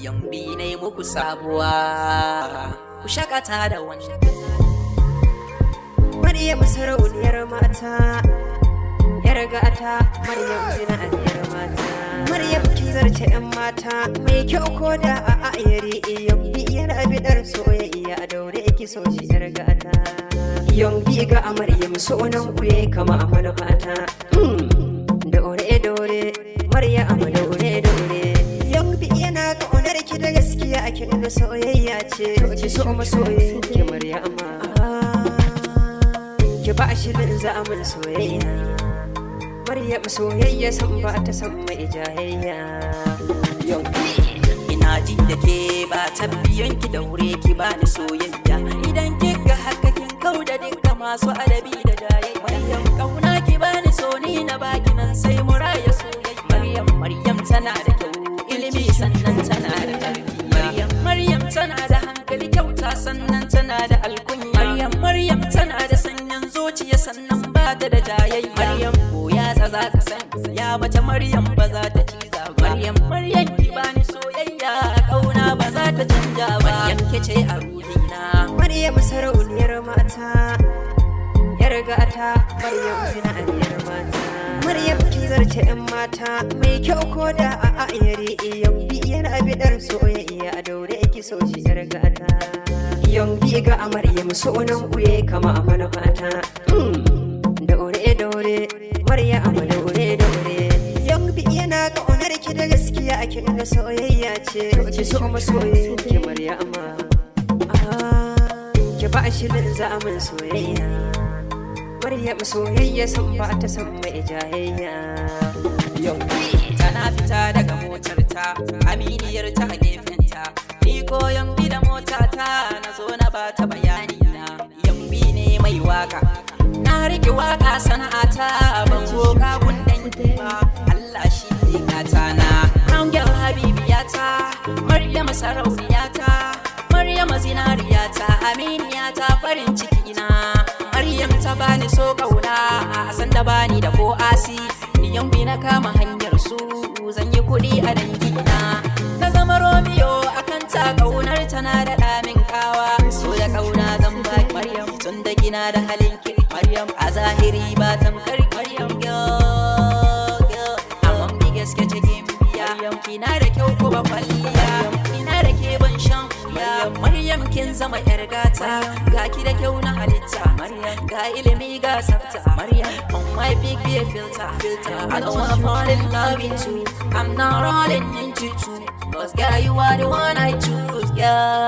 Yambi ne muku sabuwa, ku shakata da wani. Maryam sarauniyar mata, yar gata, Maryam zinariyar mata. Maryam kin zarce 'yan mata, mai kyau ko da a ayari. Yambi yana bidar soyayya, daure ki so shi yar gata. Yambi ga Maryam sunan ku yayi kama manufata. Daure Maryam daure. Yambi yana kaunar ki da gaskiya, kin da soyayya ce. Ki so masoyin ki Maryama. Ki ba shi zamun soyayya. Maryam soyayya san ba ta san mai jayayya. Ina ji da ke ba tabbiyan ki daure ki ba ni soyayya. Idan kika haka kin kauda dukkan masu adabi da jayayya. Maryam kauna ki ba ni so ni na baki nan sai mu raya soyayya. Maryam tana da kyau ilimi sannan tana da tarbiyya. Maryam tana da hankali kyauta sannan tana da alkunya. Maryam tana da sanyin zuciya sannan ba ta da jayayya. Maryam ko ya za ka san ya mace Maryam ba za ta ciza ba. Maryam ki bani soyayya kauna ba za ta canja ba. Maryam ke ce a ruhina. Maryam sarauniyar mata, yar gata, Maryam zinariyar mata. Maryam kin zarce 'yan mata, mai kyau ko da a ayari. Yambi yana bidar soyayya, daure ki so shi yar gata. Yambi ga Maryam sunan ku yayi kama manufata. Daure Maryam daure. Yambi yana kaunar ki da gaskiya, kin da soyayya ce. Ki so masoyin ki Maryama. Ki ba shi zamun soyayya. Maryam soyayya san ba ta san mai jayayya. Tana fita daga motarta, aminiyar ta a gefenta. Ni ko Yambi da motata na zo na ba ta bayani na. Yambi ne mai waka, na rike waka sana'ata. Ban goga gundan ba, Allah shi ne gata na. Crown girl habibiyata, Maryam sarauniyata, Maryam zinariyata, aminiyata farin ciki na. Maryam ta bani so kauna, san da bani da ko asi. Ni Yambi na kama hanyar su, zan yi kuɗi a dangina. Na zama Romeo akan ta kaunar tana da ɗamin kawa. So da kauna zan baki Maryam, tun da gina da halin kirki. Maryam a zahiri ba tamkar Maryam girl. Amma bi gaske cikin biya. Kina da kyau ko ba kwalliya, kina da ke ban shan wuya. Maryam kin zama yar gata, ga ki da kyau na halitta. Ga ilimi ga tsafta. On my big beer filter. I don't wanna fall in love with you, I'm not rolling into two. Cause girl you are the one I choose, girl.